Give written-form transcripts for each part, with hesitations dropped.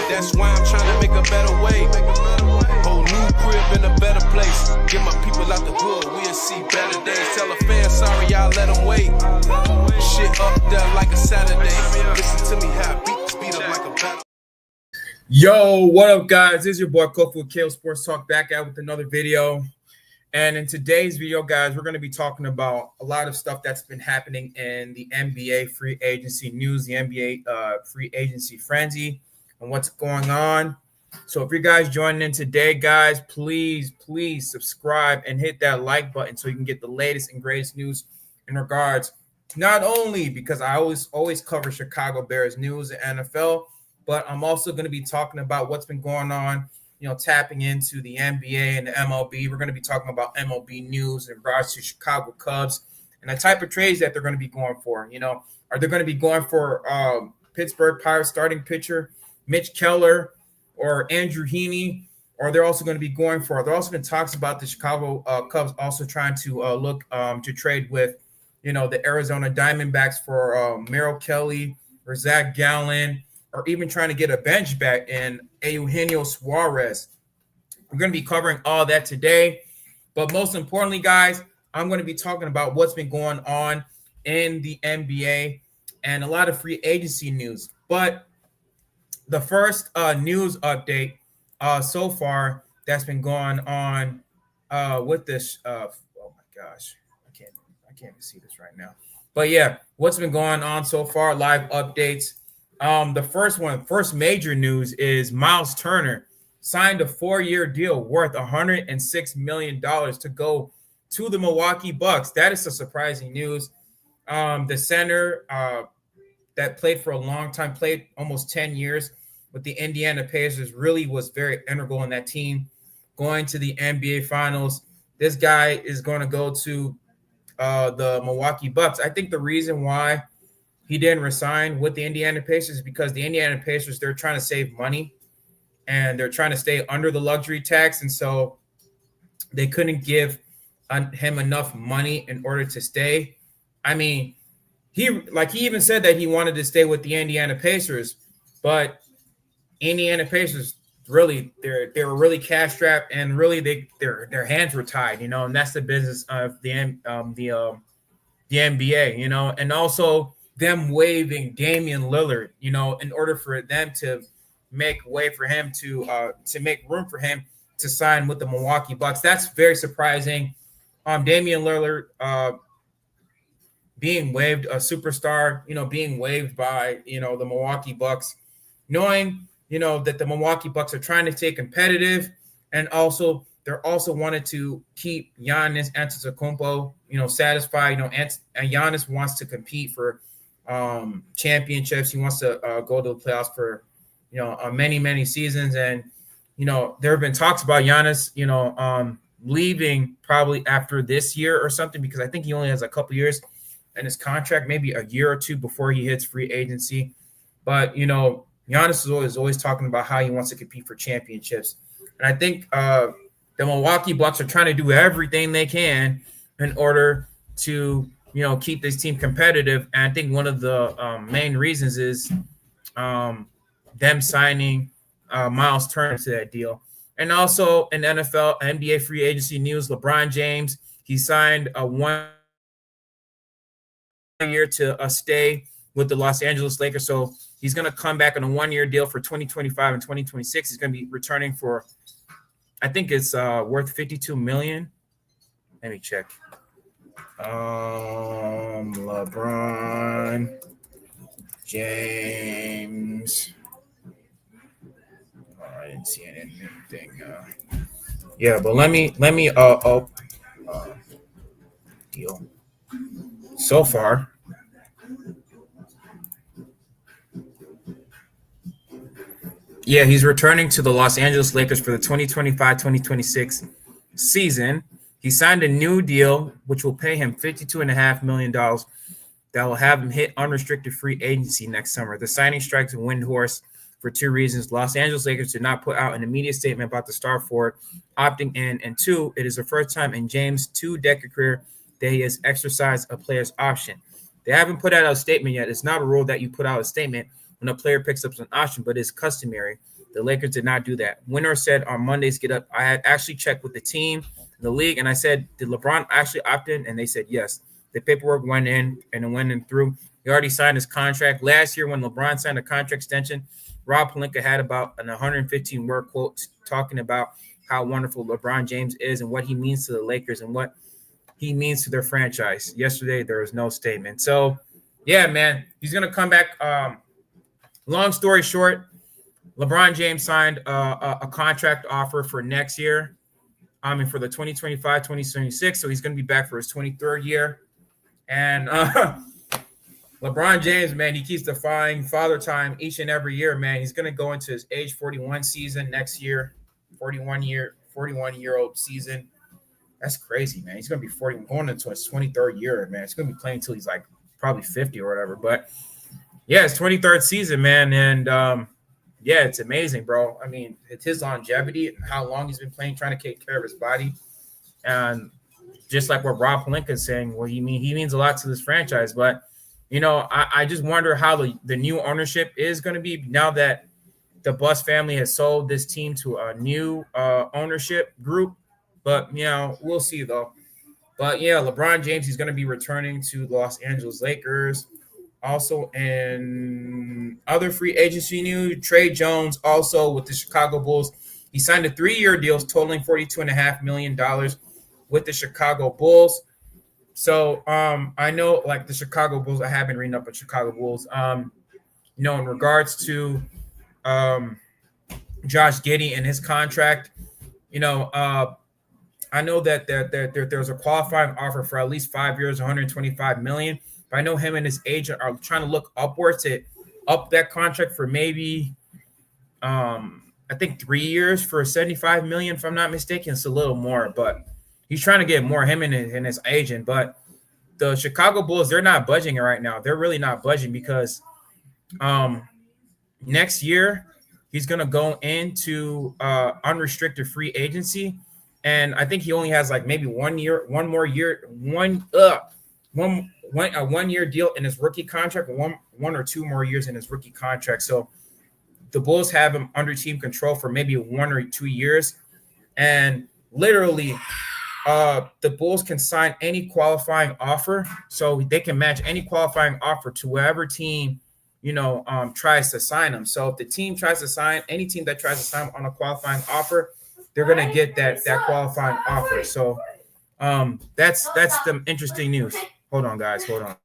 That's why I'm trying to make a better way. Whole new crib in a better place. Get my people out the hood, we'll see better days. Tell a fan sorry, y'all let them wait. Shit up there like a Saturday. Listen to me how beat speed up like a battle. Yo, what up, guys? This is your boy Kofi with KO Sports Talk, back out with another video. And in today's video, guys, we're going to be talking about a lot of stuff that's been happening in the NBA free agency news, the NBA free agency frenzy, and what's going on. So if you guys joining in today, guys, please subscribe and hit that like button so you can get the latest and greatest news in regards, not only because I always cover Chicago Bears news and NFL, but I'm also going to be talking about what's been going on, tapping into the NBA and the MLB. We're going to be talking about MLB news in regards to Chicago Cubs and the type of trades that they're going to be going for. Are they going to be going for Pittsburgh Pirates starting pitcher Mitch Keller or Andrew Heaney? Or they're also going to be going for, there also been talks about the Chicago Cubs also trying to look to trade with, the Arizona Diamondbacks for Merrill Kelly or Zach Gallen, or even trying to get a bench back in Eugenio Suarez. We're going to be covering all that today. But most importantly, guys, I'm going to be talking about what's been going on in the NBA and a lot of free agency news. But the first news update so far that's been going on with this. Oh my gosh, I can't even see this right now. But yeah, what's been going on so far? Live updates. The first major news is Miles Turner signed a 4-year deal worth $106 million to go to the Milwaukee Bucks. That is a surprising news. The center that played for a long time, played almost 10 years with the Indiana Pacers, really was very integral in that team going to the NBA Finals. This guy is going to go to the Milwaukee Bucks. I think the reason why he didn't resign with the Indiana Pacers because the Indiana Pacers, they're trying to save money and they're trying to stay under the luxury tax. And so they couldn't give him enough money in order to stay. I mean, he even said that he wanted to stay with the Indiana Pacers, but Indiana Pacers really, they were really cash strapped and really their hands were tied, and that's the business of the NBA, and also them waiving Damian Lillard, in order for them to make way for him to make room for him to sign with the Milwaukee Bucks. That's very surprising. Damian Lillard being waived, a superstar, being waived by, the Milwaukee Bucks, knowing, that the Milwaukee Bucks are trying to stay competitive, and also they're also wanted to keep Giannis Antetokounmpo, satisfied. Giannis wants to compete for championships. He wants to go to the playoffs for many seasons, and there have been talks about Giannis leaving probably after this year or something, because I think he only has a couple years in his contract, maybe a year or two before he hits free agency. But Giannis is always talking about how he wants to compete for championships, and I think the Milwaukee Bucks are trying to do everything they can in order to keep this team competitive. And I think one of the main reasons is them signing Miles Turner to that deal. And also in NFL, NBA free agency news, LeBron James, he signed a 1 year to stay with the Los Angeles Lakers. So he's going to come back on a 1-year deal for 2025 and 2026. He's going to be returning for, I think it's worth $52 million. Let me check. LeBron James. I didn't see anything. Yeah, but let me deal. So far, yeah, he's returning to the Los Angeles Lakers for the 2025-2026 season. He signed a new deal, which will pay him $52.5 million. That will have him hit unrestricted free agency next summer. The signing strikes a wind horse for two reasons. Los Angeles Lakers did not put out an immediate statement about the star forward opting in, and two, it is the first time in James' 2-decade career that he has exercised a player's option. They haven't put out a statement yet. It's not a rule that you put out a statement when a player picks up an option, but it's customary. The Lakers did not do that. Winner said on Mondays, get up. I had actually checked with the team, the league, and I said, did LeBron actually opt in? And they said yes. The paperwork went in and it went in through. He already signed his contract. Last year when LeBron signed a contract extension, Rob Pelinka had about an 115-word quote talking about how wonderful LeBron James is and what he means to the Lakers and what he means to their franchise. Yesterday, there was no statement. So, yeah, man, he's going to come back. Long story short, LeBron James signed a contract offer for next year. For the 2025-2026. So he's going to be back for his 23rd year. And LeBron James, man, he keeps defying father time each and every year, man. He's going to go into his age 41 season next year, 41-year-old season. That's crazy, man. He's going to be 40, going into his 23rd year, man. He's going to be playing until he's like probably 50 or whatever. But, yeah, his 23rd season, man. And, yeah, it's amazing, bro. I mean, it's his longevity and how long he's been playing, trying to take care of his body. And just like what Rob Pelinka is saying, well, he means a lot to this franchise. But, you know, I just wonder how the new ownership is going to be now that the Buss family has sold this team to a new ownership group. But, you know, we'll see, though. But, yeah, LeBron James, he's going to be returning to the Los Angeles Lakers. Also, in other free agency news, Trey Jones also with the Chicago Bulls. He signed a 3-year deal totaling $42.5 million with the Chicago Bulls. So I know, like, the Chicago Bulls, I have been reading up on Chicago Bulls. You know, in regards to Josh Giddey and his contract, you know, I know that there's a qualifying offer for at least 5 years, $125 million. But I know him and his agent are trying to look upwards to up that contract for maybe, I think 3 years for $75 million, if I'm not mistaken. It's a little more, but he's trying to get more, him and his agent. But the Chicago Bulls, they're not budging right now. They're really not budging because next year he's going to go into unrestricted free agency. And I think he only has like maybe 1 year, one more year, a 1 year deal in his rookie contract, one or 2 more years in his rookie contract. So the Bulls have him under team control for maybe 1 or 2 years. And literally, the Bulls can sign any qualifying offer. So they can match any qualifying offer to whatever team, you know, tries to sign him. So if the team tries to sign, any team that tries to sign on a qualifying offer, they're going to get that qualifying offer. So that's the interesting news. Hold on, guys. Hold on.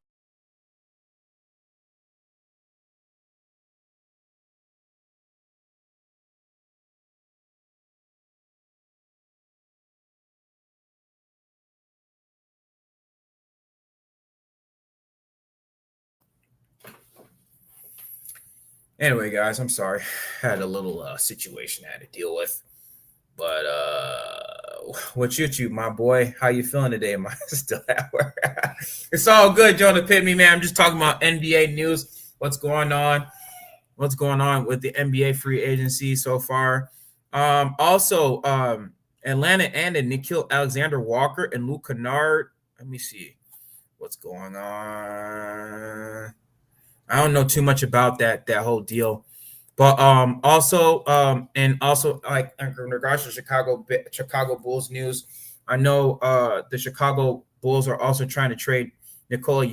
Anyway, guys, I'm sorry. I had a little situation I had to deal with. But what's you, my boy? How you feeling today? Am I still at work? It's all good, Jonah Pitney, man. I'm just talking about NBA news. What's going on? What's going on with the NBA free agency so far? Also, Atlanta and Nickeil Alexander-Walker and Luke Kennard. Let me see what's going on. I don't know too much about that whole deal. But also like in regards to Chicago Bulls news, I know the Chicago Bulls are also trying to trade Nikola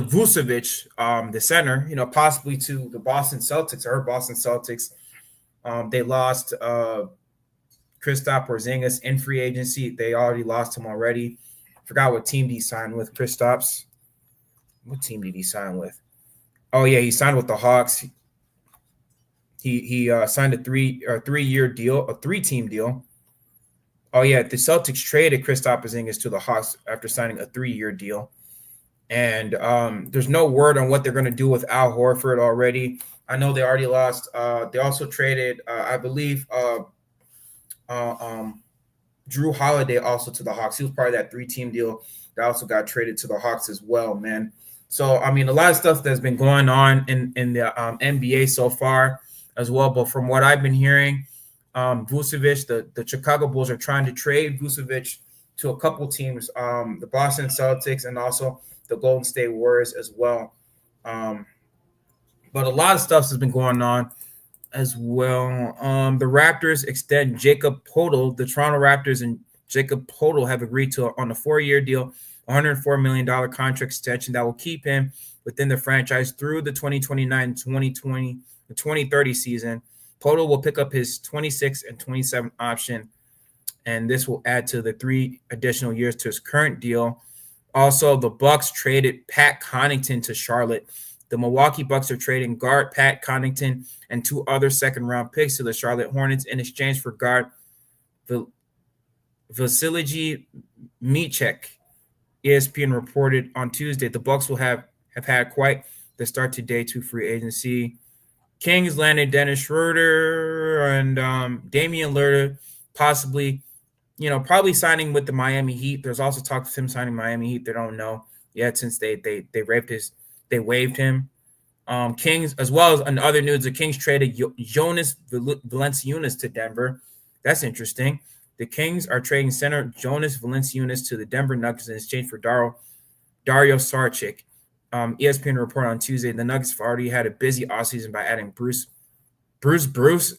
Vucevic, the center, you know, possibly to the Boston Celtics or Boston Celtics. They lost Kristaps Porzingis in free agency. They already lost him already. Forgot what team he signed with. Kristaps. What team did he sign with? Oh yeah, he signed with the Hawks. He signed a 3-year deal, a 3-team deal. Oh yeah, the Celtics traded Kristaps Porzingis to the Hawks after signing a 3-year deal. And there's no word on what they're going to do with Al Horford already. I know they already lost. They also traded, I believe, Drew Holiday also to the Hawks. He was part of that 3-team deal that also got traded to the Hawks as well, man. So, I mean, a lot of stuff that's been going on in the NBA so far as well. But from what I've been hearing, Vucevic, the Chicago Bulls are trying to trade Vucevic to a couple teams, the Boston Celtics and also the Golden State Warriors as well. But a lot of stuff has been going on as well. The Raptors extend Jacob Poeltl. The Toronto Raptors and Jacob Poeltl have agreed to on a 4-year deal, $104 million contract extension that will keep him within the franchise through the 2029-2030 season. Poeltl will pick up his 26 and 27 option, and this will add to the 3 additional years to his current deal. Also, the Bucks traded Pat Connaughton to Charlotte. The Milwaukee Bucks are trading guard Pat Connaughton and 2 other second-round picks to the Charlotte Hornets in exchange for guard Vasilij Micic. ESPN reported on Tuesday the Bucks will have had quite the start to day 2 free agency. Kings landed Dennis Schroeder and Damian Lillard, probably signing with the Miami Heat. There's also talk of him signing Miami Heat. They don't know yet since they waived him. Kings, as well as in other news, the Kings traded Jonas Valanciunas to Denver. That's interesting. The Kings are trading center Jonas Valanciunas to the Denver Nuggets in exchange for Dario Saric. ESPN reported on Tuesday the Nuggets have already had a busy offseason by adding Bruce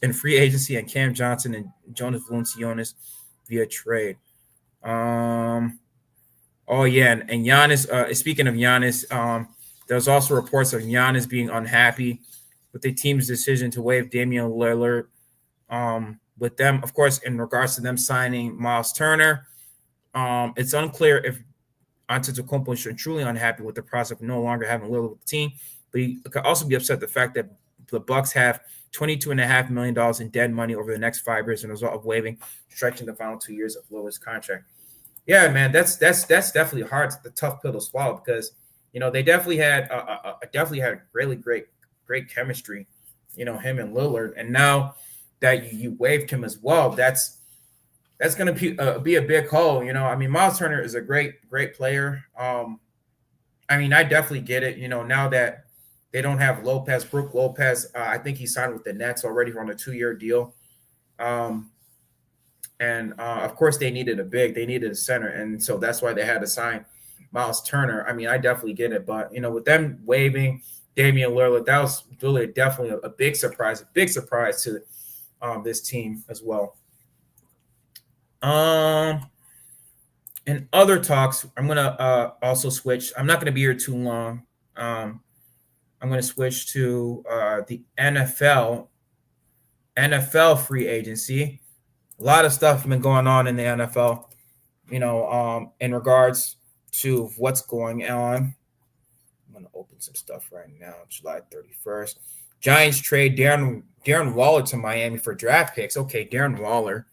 in free agency and Cam Johnson and Jonas Valanciunas via trade. And Giannis, speaking of Giannis, there's also reports of Giannis being unhappy with the team's decision to waive Damian Lillard. With them, of course, in regards to them signing Miles Turner, it's unclear if Antetokounmpo is truly unhappy with the process of no longer having Lillard with the team, but he could also be upset the fact that the Bucks have $22.5 million in dead money over the next 5 years as a result of waiving, stretching the final 2 years of Lillard's contract. Yeah, man, that's definitely hard, the tough pill to swallow because they definitely had really great chemistry, him and Lillard, and now that you waived him as well, that's going to be a big hole. Miles Turner is a great player. I definitely get it. Now that they don't have Brook Lopez, I think he signed with the Nets already on a 2-year deal. And of course they needed a center. And so that's why they had to sign Miles Turner. I definitely get it. But, with them waiving Damian Lillard, that was really definitely a big surprise to this team as well. In other talks, I'm going to also switch. I'm not going to be here too long. I'm going to switch to the NFL free agency. A lot of stuff has been going on in the NFL, in regards to what's going on. I'm going to open some stuff right now, July 31st. Giants trade Darren Waller to Miami for draft picks. Okay, Darren Waller.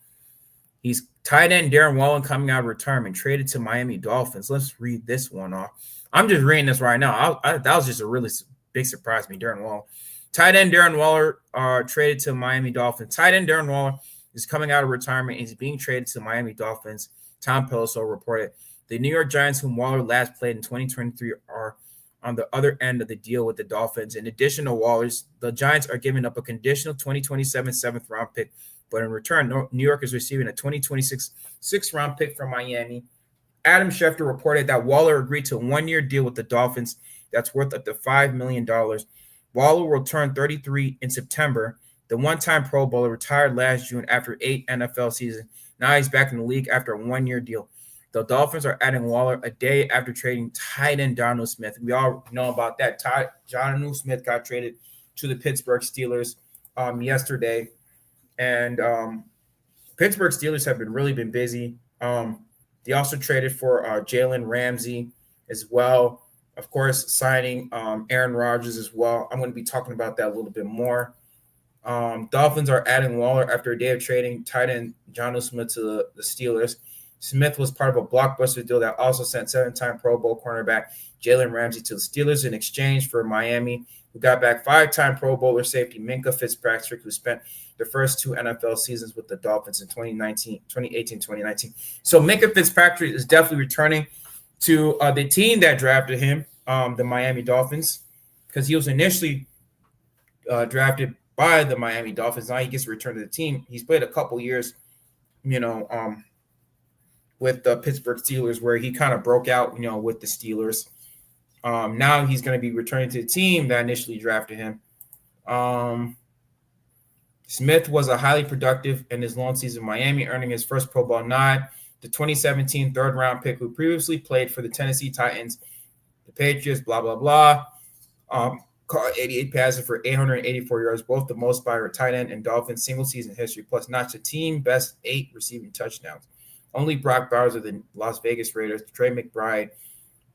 He's tight end Darren Waller coming out of retirement, traded to Miami Dolphins. Let's read this one off. I'm just reading this right now. That was just a really big surprise to me, Darren Waller. Tight end Darren Waller traded to Miami Dolphins. Tight end Darren Waller is coming out of retirement and is being traded to Miami Dolphins. Tom Pelissero reported. The New York Giants, whom Waller last played in 2023, are on the other end of the deal with the Dolphins. In addition to Waller's, the Giants are giving up a conditional 2027 7th-round pick, but in return, New York is receiving a 2026 6th-round pick from Miami. Adam Schefter reported that Waller agreed to a 1-year deal with the Dolphins that's worth up to $5 million. Waller will turn 33 in September. The one-time Pro Bowler retired last June after 8 NFL seasons. Now he's back in the league after a 1-year deal. The Dolphins are adding Waller a day after trading tight end Jonnu Smith. We all know about that. Jonnu Smith got traded to the Pittsburgh Steelers yesterday. And Pittsburgh Steelers have really been busy. They also traded for Jalen Ramsey as well. Of course, signing Aaron Rodgers as well. I'm going to be talking about that a little bit more. Dolphins are adding Waller after a day of trading tight end Jonnu Smith to the Steelers. Smith was part of a blockbuster deal that also sent 7-time Pro Bowl cornerback Jalen Ramsey to the Steelers in exchange for Miami, who got back 5-time Pro Bowler safety Minkah Fitzpatrick, who spent the first 2 NFL seasons with the Dolphins in 2018-2019. So Minkah Fitzpatrick is definitely returning to the team that drafted him, the Miami Dolphins, because he was initially drafted by the Miami Dolphins. Now he gets to return to the team. He's played a couple years, with the Pittsburgh Steelers, where he kind of broke out, with the Steelers. Now he's going to be returning to the team that initially drafted him. Smith was a highly productive in his long season in Miami, earning his first Pro Bowl nod. The 2017 third-round pick who previously played for the Tennessee Titans, the Patriots, blah, blah, blah. Caught 88 passes for 884 yards, both the most by a tight end in Dolphins single-season history, plus notched a team-best 8 receiving touchdowns. Only Brock Bowers of the Las Vegas Raiders, Trey McBride,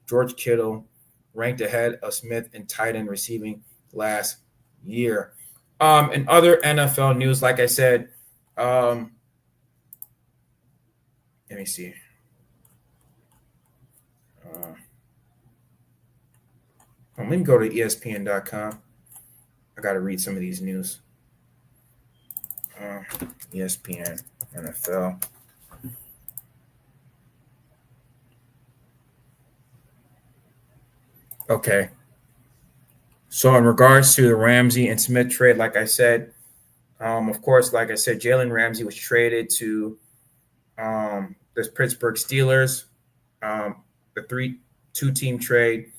George Kittle ranked ahead of Smith in tight end receiving last year. In other NFL news, like I said, let me see. Let me go to ESPN.com. I got to read some of these news. ESPN, NFL. Okay. So in regards to the Ramsey and Smith trade, like I said, of course, like I said, Jalen Ramsey was traded to the Pittsburgh Steelers. The 3-2 team trade.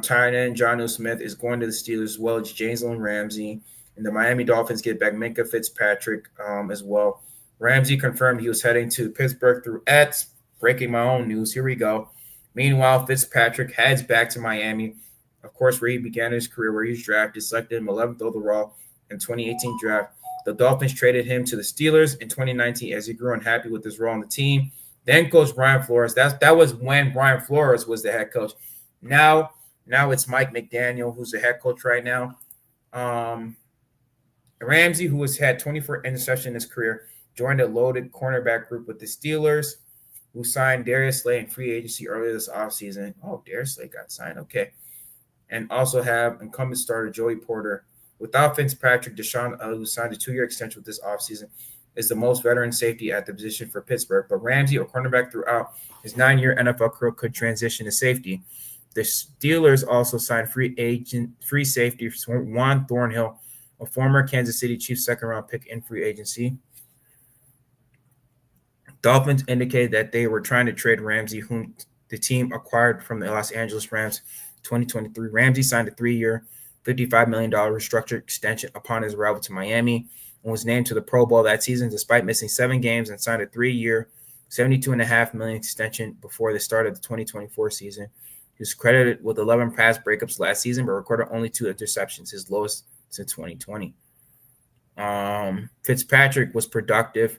Tight end Jonnu Smith is going to the Steelers as well as Jalen Ramsey. And the Miami Dolphins get back Minkah Fitzpatrick as well. Ramsey confirmed he was heading to Pittsburgh through X. Breaking my own news. Here we go. Meanwhile, Fitzpatrick heads back to Miami, of course, where he began his career, where he was drafted, selected him 11th overall in 2018 draft. The Dolphins traded him to the Steelers in 2019 as he grew unhappy with his role on the team. Then coach Brian Flores. That was when Brian Flores was the head coach. Now it's Mike McDaniel, who's the head coach right now. Ramsey, who has had 24 interceptions in his career, joined a loaded cornerback group with the Steelers, who signed Darius Slay in free agency earlier this offseason. Oh, Darius Slay got signed. Okay. And also have incumbent starter Joey Porter. Without Fitzpatrick, Deshaun, who signed a 2-year extension with this offseason, is the most veteran safety at the position for Pittsburgh. But Ramsey, a cornerback throughout his 9-year NFL career, could transition to safety. The Steelers also signed free safety Juan Thornhill, a former Kansas City Chiefs second-round pick in free agency. Dolphins indicated that they were trying to trade Ramsey, whom the team acquired from the Los Angeles Rams 2023. Ramsey signed a 3-year, $55 million restructured extension upon his arrival to Miami and was named to the Pro Bowl that season despite missing 7 games and signed a 3-year, $72.5 million extension before the start of the 2024 season. He was credited with 11 pass breakups last season, but recorded only 2 interceptions, his lowest since 2020. Fitzpatrick was productive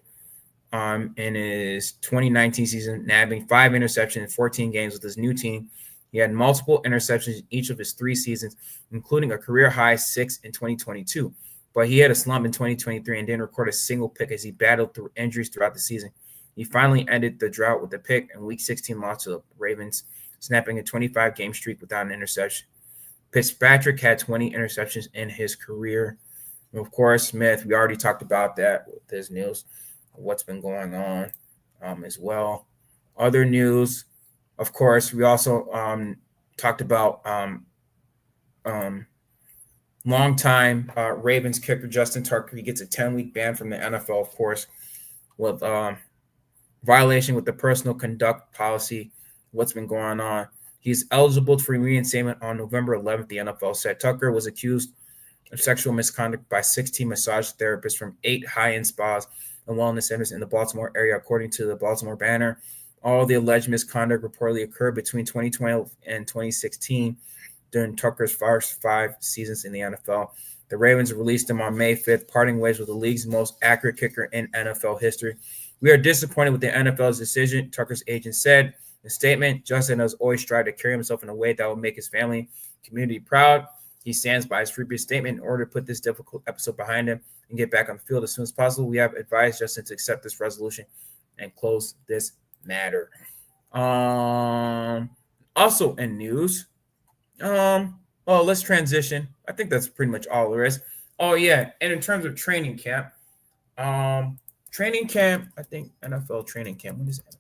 in his 2019 season, nabbing 5 interceptions in 14 games with his new team. He had multiple interceptions in each of his 3 seasons, including a career-high 6 in 2022. But he had a slump in 2023 and didn't record a single pick as he battled through injuries throughout the season. He finally ended the drought with a pick in Week 16 loss to the Ravens, snapping a 25-game streak without an interception. Fitzpatrick had 20 interceptions in his career. And of course, Smith, we already talked about that with his news, what's been going on as well. Other news, of course, we also talked about longtime Ravens kicker Justin Tucker. He gets a 10-week ban from the NFL, of course, with violation with the personal conduct policy. What's been going on? He's eligible for reinstatement on November 11th, the NFL said. Tucker was accused of sexual misconduct by 16 massage therapists from 8 high-end spas and wellness centers in the Baltimore area, according to the Baltimore Banner. All the alleged misconduct reportedly occurred between 2012 and 2016 during Tucker's first 5 seasons in the NFL. The Ravens released him on May 5th, parting ways with the league's most accurate kicker in NFL history. We are disappointed with the NFL's decision, Tucker's agent said. In a statement, Justin has always tried to carry himself in a way that will make his family community proud. He stands by his previous statement in order to put this difficult episode behind him and get back on the field as soon as possible. We have advised Justin to accept this resolution and close this matter. Also in news, let's transition. I think that's pretty much all there is. Oh yeah, and in terms of training camp, I think NFL training camp. What is it?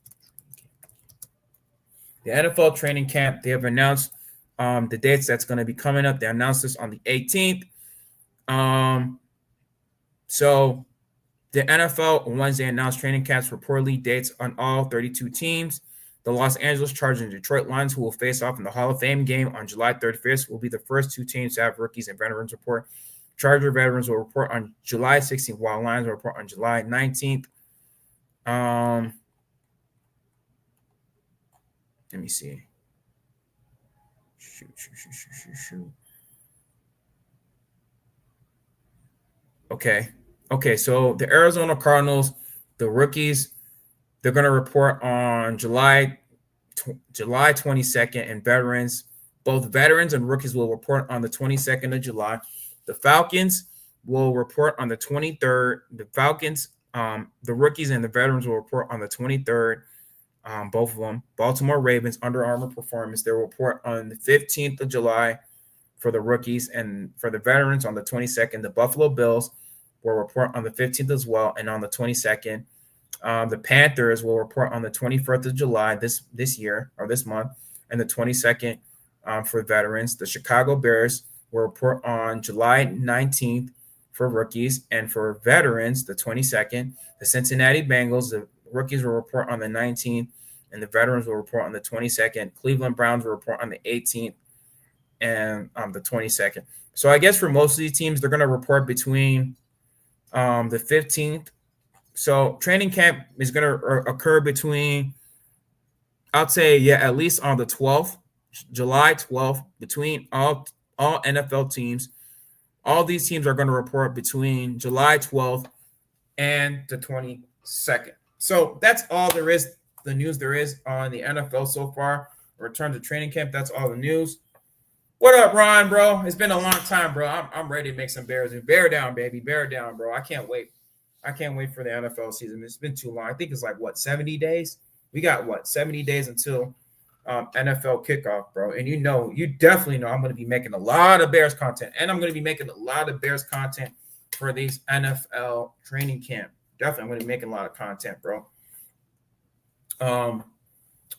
The NFL training camp, they have announced the dates that's going to be coming up. They announced this on the 18th. So the NFL on Wednesday announced training camps reportedly dates on all 32 teams. The Los Angeles Chargers and Detroit Lions, who will face off in the Hall of Fame game on July 31st, will be the first 2 teams to have rookies and veterans report Charger veterans will report on July 16th, while Lions will report on July 19th. Let me see. Shoot. Okay. So the Arizona Cardinals, the rookies, they're going to report on July 22nd, and veterans, both veterans and rookies, will report on the 22nd of July. The Falcons will report on the 23rd. The Falcons, the rookies and the veterans will report on the 23rd. Both of them. Baltimore Ravens, Under Armour Performance, they will report on the 15th of July for the rookies, and for the veterans on the 22nd. The Buffalo Bills will report on the 15th as well, and on the 22nd. The Panthers will report on the 21st of July this year, or this month, and the 22nd for veterans. The Chicago Bears will report on July 19th for rookies, and for veterans, the 22nd. The Cincinnati Bengals, the rookies will report on the 19th, and the veterans will report on the 22nd. Cleveland Browns will report on the 18th and the 22nd. So I guess for most of these teams, they're going to report between the 15th. So training camp is going to occur between, I'd say, at least on the 12th, July 12th, between all NFL teams. All these teams are going to report between July 12th and the 22nd. So that's all there is, the news there is on the NFL so far. Return to training camp, that's all the news. What up, Ron, bro? It's been a long time, bro. I'm ready to make some Bears. Bear down, baby. Bear down, bro. I can't wait. I can't wait for the NFL season. It's been too long. I think it's like, 70 days? We got, 70 days until NFL kickoff, bro. And you definitely know I'm going to be making a lot of Bears content. And I'm going to be making a lot of Bears content for these NFL training camp. Definitely, I'm going to be making a lot of content, bro.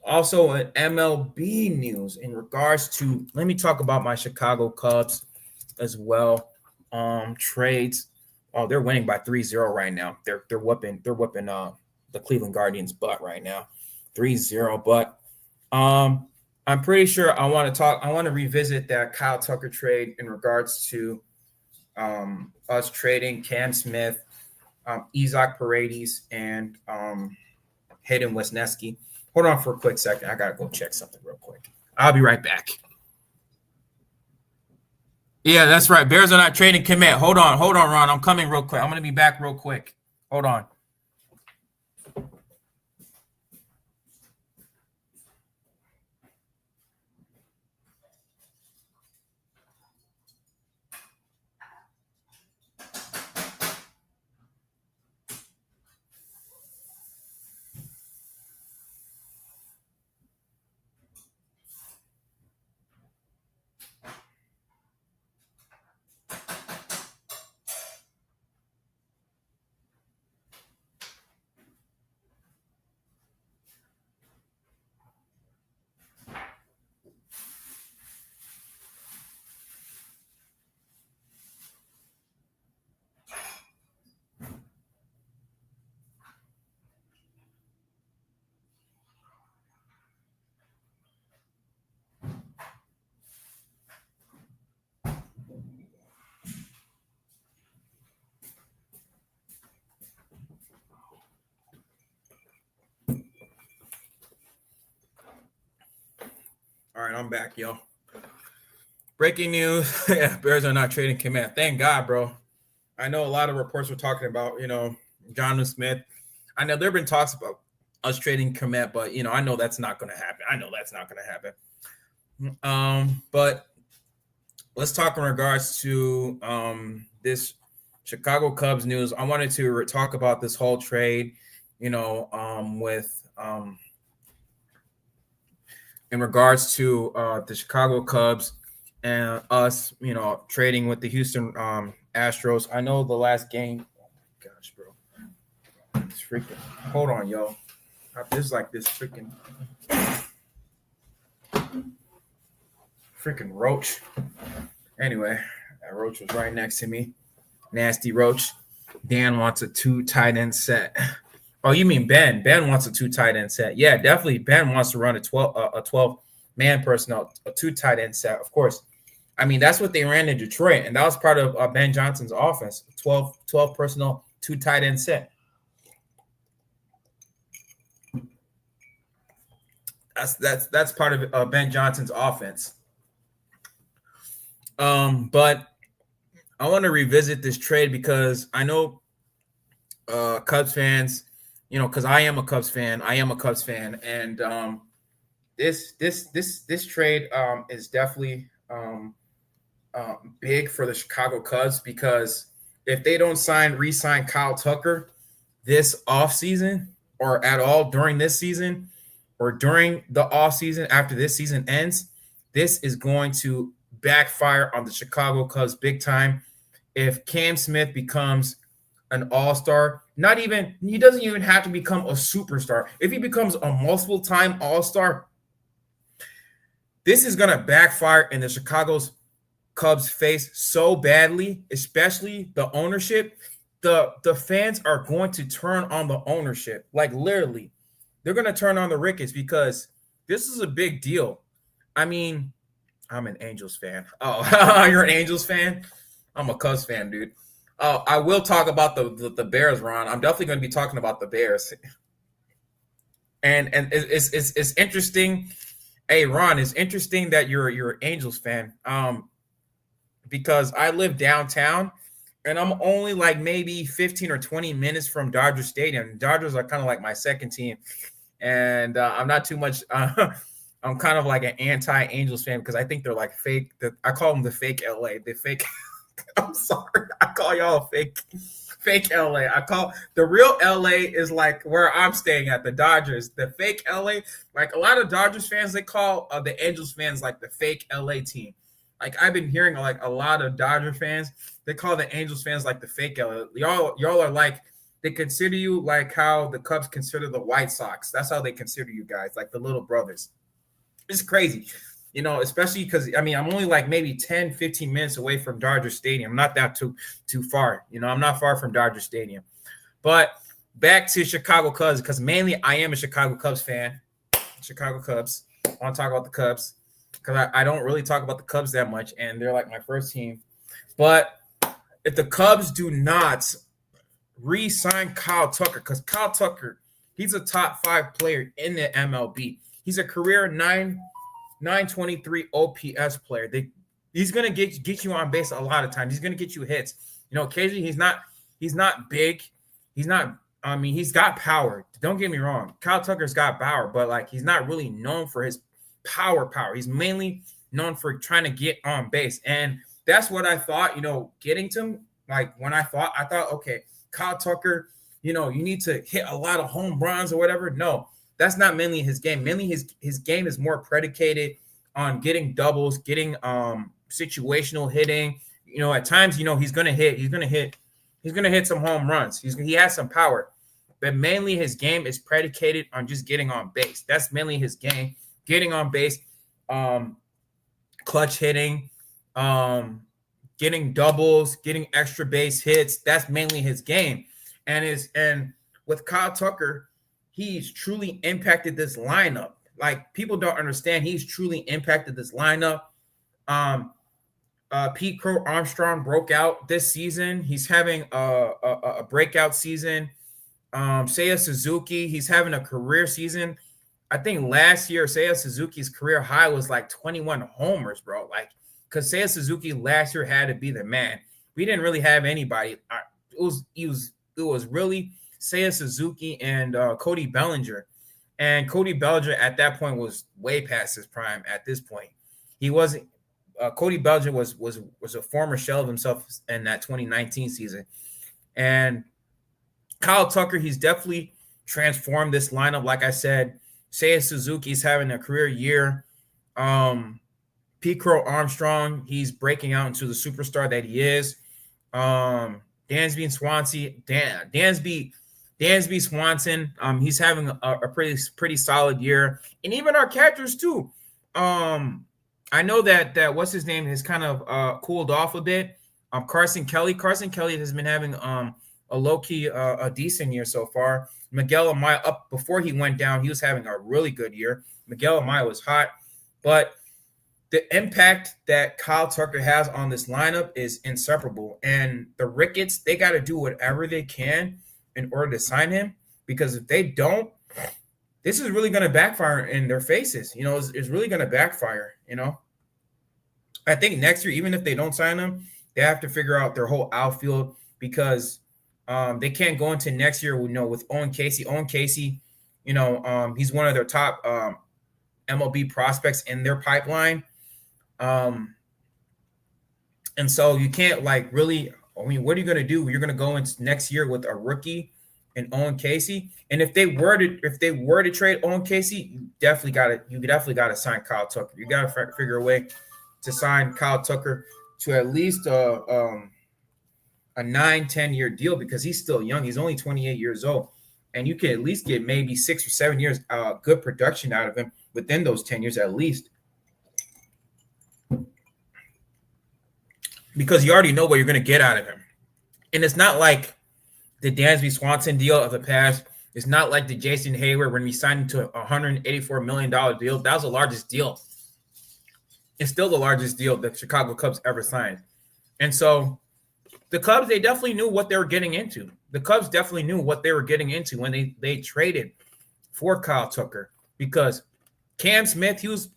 Also, an MLB news in regards to, let me talk about my Chicago Cubs as well. Trades. Oh, they're winning by 3-0 right now. They're whooping the Cleveland Guardians' butt right now. 3-0. But I'm pretty sure I want to revisit that Kyle Tucker trade in regards to us trading Cam Smith, Isaac Paredes, and Hayden Wesneski. Hold on for a quick second. I got to go check something real quick. I'll be right back. Yeah, that's right. Bears are not trading Kmet. Hold on, Ron. I'm coming real quick. I'm going to be back real quick. Hold on. All right, I'm back, yo. Breaking news. Yeah, Bears are not trading Kmet. Thank God, bro. I know a lot of reports were talking about, Jonnu Smith. I know there have been talks about us trading Kmet, but, I know that's not going to happen. But let's talk in regards to this Chicago Cubs news. I wanted to talk about this whole trade, with in regards to the Chicago Cubs and us, trading with the Houston Astros. I know the last game. Oh my gosh, bro! It's freaking. Hold on, yo. There's like this freaking roach. Anyway, that roach was right next to me. Nasty roach. Dan wants a 2 tight end set. Oh, you mean Ben? Ben wants a 2 tight end set. Yeah, definitely. Ben wants to run a 12 man personnel, a 2 tight end set. Of course, I mean, that's what they ran in Detroit, and that was part of Ben Johnson's offense. 12 personnel, 2 tight end set. That's part of Ben Johnson's offense. But I want to revisit this trade because I know Cubs fans, because I am a Cubs fan. And this trade is definitely big for the Chicago Cubs, because if they don't re-sign Kyle Tucker this offseason or at all during this season or during the offseason after this season ends, this is going to backfire on the Chicago Cubs big time. If Cam Smith becomes an all-star, he doesn't even have to become a superstar. If he becomes a multiple-time all-star, this is going to backfire in the Chicago's Cubs face so badly, especially the ownership. The fans are going to turn on the ownership. Like, literally, they're going to turn on the Ricketts, because this is a big deal. I mean, I'm an Angels fan. Oh, you're an Angels fan? I'm a Cubs fan, dude. Oh, I will talk about the Bears, Ron. I'm definitely going to be talking about the Bears. And it's interesting. Hey, Ron, it's interesting that you're an Angels fan. Because I live downtown, and I'm only like maybe 15 or 20 minutes from Dodger Stadium. Dodgers are kind of like my second team, and I'm not too much. I'm kind of like an anti-Angels fan because I think they're like fake. I call them the fake LA. The fake. I'm sorry, I call y'all fake LA. I call the real LA is like where I'm staying at, the Dodgers. The fake LA, like a lot of Dodgers fans, they call the Angels fans like the fake LA team. Like, I've been hearing like a lot of Dodger fans, they call the Angels fans like the fake LA. Y'all are like, they consider you like how the Cubs consider the White Sox. That's how they consider you guys, like the little brothers. It's crazy, especially because, I mean, I'm only like maybe 10, 15 minutes away from Dodger Stadium. Not that too far. I'm not far from Dodger Stadium. But back to Chicago Cubs, because mainly I am a Chicago Cubs fan. Chicago Cubs. I want to talk about the Cubs, because I don't really talk about the Cubs that much, and they're like my first team. But if the Cubs do not re-sign Kyle Tucker, because Kyle Tucker, he's a top 5 player in the MLB. He's a career 923 OPS player. He's gonna get you on base a lot of times. He's gonna get you hits. Occasionally he's not big. He's got power. Don't get me wrong. Kyle Tucker's got power, but like he's not really known for his power. He's mainly known for trying to get on base. And that's what I thought, getting to him. Like when I thought, okay, Kyle Tucker, you need to hit a lot of home runs or whatever. No, that's not mainly his game. Mainly his game is more predicated on getting doubles, getting situational hitting. At times, he's gonna hit some home runs. He has some power. But mainly his game is predicated on just getting on base. That's mainly his game. Getting on base, clutch hitting, getting doubles, getting extra base hits. That's mainly his game. And with Kyle Tucker, he's truly impacted this lineup. Like, people don't understand, he's truly impacted this lineup. Pete Crow Armstrong broke out this season. He's having a breakout season. Seiya Suzuki, he's having a career season. I think last year, Seiya Suzuki's career high was like 21 homers, bro. Like, because Seiya Suzuki last year had to be the man. We didn't really have anybody. It was really Seiya Suzuki and Cody Bellinger. And Cody Bellinger at that point was way past his prime. At this point, he wasn't. Cody Bellinger was a former shell of himself in that 2019 season. And Kyle Tucker, he's definitely transformed this lineup. Like I said, Seiya Suzuki's having a career year. Pete Crow Armstrong, he's breaking out into the superstar that he is. Dansby Swanson, he's having a pretty solid year. And even our catchers too. I know that what's his name has kind of cooled off a bit. Carson Kelly has been having a low-key a decent year so far. Miguel Amaya, up before he went down, he was having a really good year. Miguel Amaya was hot, but the impact that Kyle Tucker has on this lineup is inseparable. And the Ricketts, they got to do whatever they can in order to sign him, because if they don't, this is really going to backfire in their faces. It's really going to backfire. I think next year, even if they don't sign him, they have to figure out their whole outfield, because they can't go into next year with Owen Casey. Owen Casey, he's one of their top MLB prospects in their pipeline. And so you can't really, what are you going to do? You're going to go into next year with a rookie and Owen Casey. And if they were to trade Owen Casey, you definitely got to sign Kyle Tucker. You got to figure a way to sign Kyle Tucker to at least a 9-10 year deal, because he's still young. He's only 28 years old, and you can at least get maybe 6 or 7 years good production out of him within those 10 years at least, because you already know what you're going to get out of him. And it's not like the Dansby Swanson deal of the past. It's not like the Jason Hayward when we signed him to a $184 million deal. That was the largest deal. It's still the largest deal the Chicago Cubs ever signed. And so the Cubs, they definitely knew what they were getting into. The Cubs definitely knew what they were getting into when they traded for Kyle Tucker, because Cam Smith, he was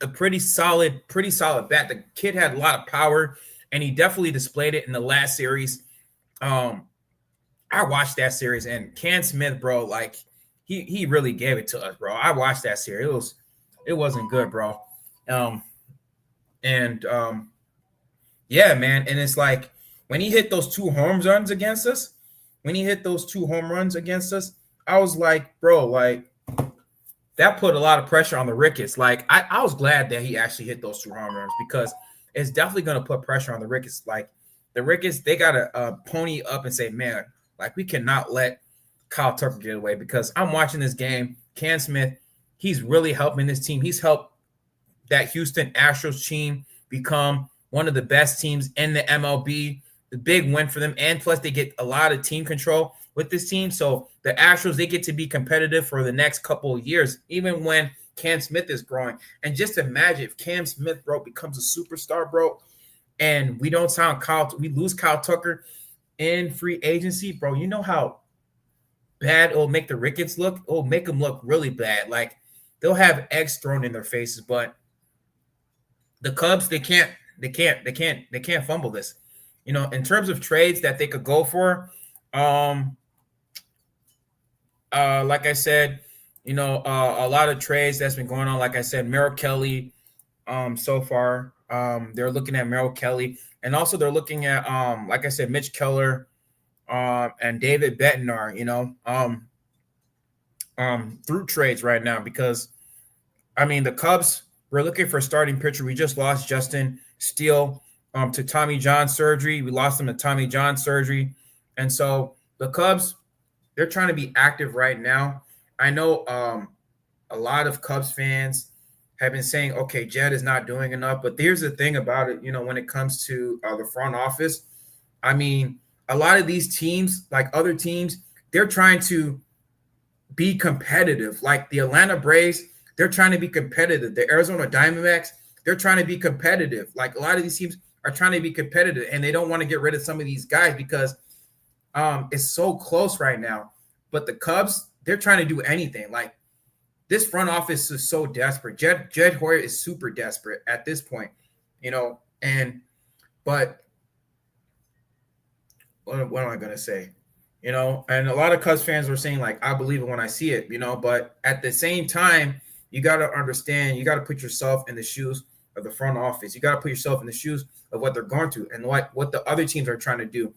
a pretty solid bat. The kid had a lot of power, and he definitely displayed it in the last series. I watched that series, and Cam Smith, bro, he really gave it to us, bro. I watched that series. It wasn't good, bro. Yeah, man. And it's like when he hit those 2 home runs against us, I was like, bro, that put a lot of pressure on the Ricketts. I was glad that he actually hit those 2 home runs, because it's definitely going to put pressure on the Ricketts. The Ricketts, they got to pony up and say, man, we cannot let Kyle Tucker get away, because I'm watching this game. Cam Smith, he's really helping this team. He's helped that Houston Astros team become one of the best teams in the MLB. The big win for them, and plus they get a lot of team control with this team. So the Astros, they get to be competitive for the next couple of years, even when Cam Smith is growing. And just imagine if Cam Smith, bro, becomes a superstar, bro, and we lose Kyle Tucker in free agency, bro. You know how bad it'll make the Ricketts look? It'll make them look really bad. They'll have eggs thrown in their faces, but the Cubs, they can't fumble this. In terms of trades that they could go for, like I said, a lot of trades that's been going on. Like I said, Merrill Kelly, so far, they're looking at Merrill Kelly, and also they're looking at, like I said, Mitch Keller, and David Bednar, through trades right now, because the Cubs, we're looking for a starting pitcher. We just lost Justin Steele to Tommy John surgery. We lost him to Tommy John surgery. And so the Cubs, they're trying to be active right now. I know a lot of Cubs fans have been saying, okay, Jed is not doing enough. But here's the thing about it, when it comes to the front office, a lot of these teams, like other teams, they're trying to be competitive. Like the Atlanta Braves, they're trying to be competitive. The Arizona Diamondbacks, they're trying to be competitive. A lot of these teams are trying to be competitive, and they don't want to get rid of some of these guys because it's so close right now. But the Cubs, they're trying to do anything. This front office is so desperate. Jed Hoyer is super desperate at this point, but what am I going to say? And a lot of Cubs fans were saying, I believe it when I see it, but at the same time, you got to understand, you got to put yourself in the shoes of the front office. You got to put yourself in the shoes of what they're going through and what the other teams are trying to do.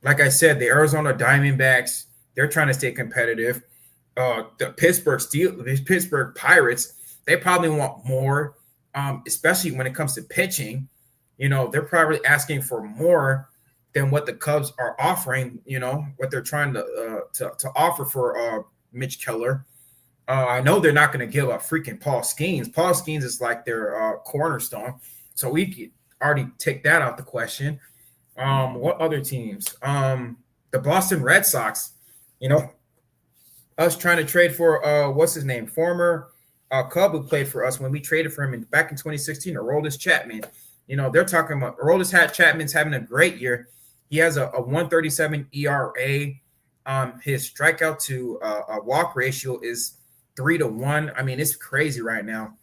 Like I said, the Arizona Diamondbacks, they're trying to stay competitive. The Pittsburgh Pirates, they probably want more, especially when it comes to pitching. They're probably asking for more than what the Cubs are offering, what they're trying to offer for Mitch Keller. I know they're not going to give up freaking Paul Skeens. Paul Skeens is like their cornerstone. So we could already take that out the question. What other teams? The Boston Red Sox, us trying to trade for what's his name? Former Cub who played for us when we traded for him back in 2016, Aroldis Chapman. You know, they're talking about Aroldis Chapman's having a great year. He has a 1.37 ERA. His strikeout to walk ratio is 3-1. I mean, it's crazy right now.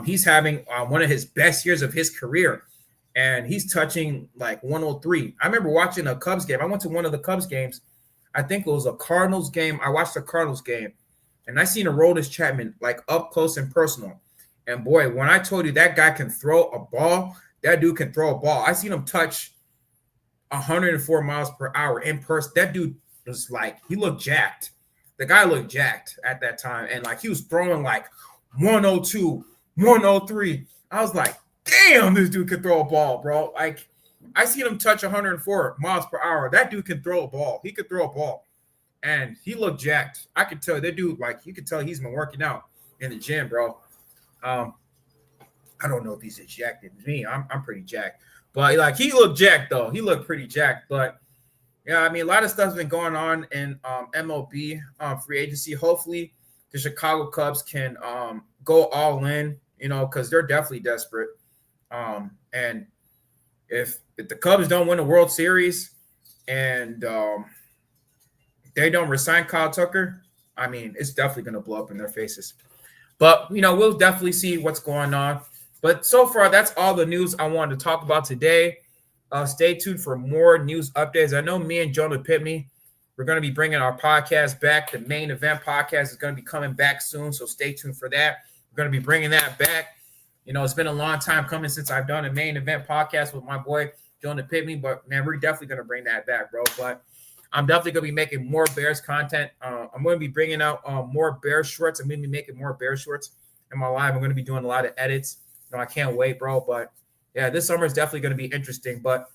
He's having one of his best years of his career, and he's touching like 103. I remember watching a Cubs game. I went to one of the Cubs games. I think it was a Cardinals game. I watched the Cardinals game, and I seen Aroldis Chapman like up close and personal. And boy, when I told you that guy can throw a ball, that dude can throw a ball. I seen him touch 104 miles per hour in person. That dude was like, he looked jacked. The guy looked jacked at that time. And like, he was throwing like 102, 103. I was like, damn, this dude can throw a ball, bro. Like, I seen him touch 104 miles per hour. That dude can throw a ball. He could throw a ball. And he looked jacked. I could tell that dude, like, you could tell he's been working out in the gym, bro. I don't know if he's as jacked as me. I'm pretty jacked. But, like, he looked jacked, though. He looked pretty jacked. But, yeah, I mean, a lot of stuff's been going on in MLB free agency. Hopefully, the Chicago Cubs can go all in, you know, because they're definitely desperate. And if the Cubs don't win the World Series and they don't resign Kyle Tucker, I mean, it's definitely going to blow up in their faces. But, you know, we'll definitely see what's going on. But so far, that's all the news I wanted to talk about today. Stay tuned for more news updates. I know me and Jonah Pitney, we're going to be bringing our podcast back. The main event podcast is going to be coming back soon, so stay tuned for that. We're going to be bringing that back. You know, it's been a long time coming since I've done a main event podcast with my boy Jonah Pitney, but, man, we're definitely going to bring that back, bro. But I'm definitely going to be making more Bears content. I'm going to be bringing out more Bears shorts. I'm going to be making more Bears shorts in my live. I'm going to be doing a lot of edits. You know, I can't wait, bro. But, yeah, this summer is definitely going to be interesting. But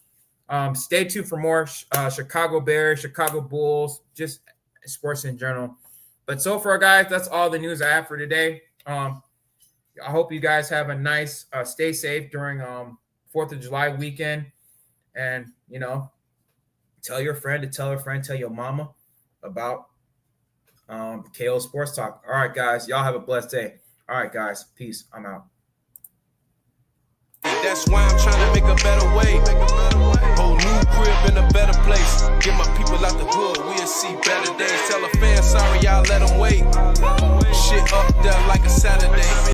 stay tuned for more Chicago Bears, Chicago Bulls, just sports in general. But so far, guys, that's all the news I have for today. I hope you guys have a nice stay safe during 4th of July weekend. And, you know, tell your friend to tell a friend, tell your mama about KO Sports Talk. All right, guys, y'all have a blessed day. All right, guys, peace. I'm out. That's why I'm trying to make a better way. Whole new crib in a better place. Get my people out the hood, we'll see better days. Tell a fan sorry, y'all let them wait. Shit up there like a Saturday.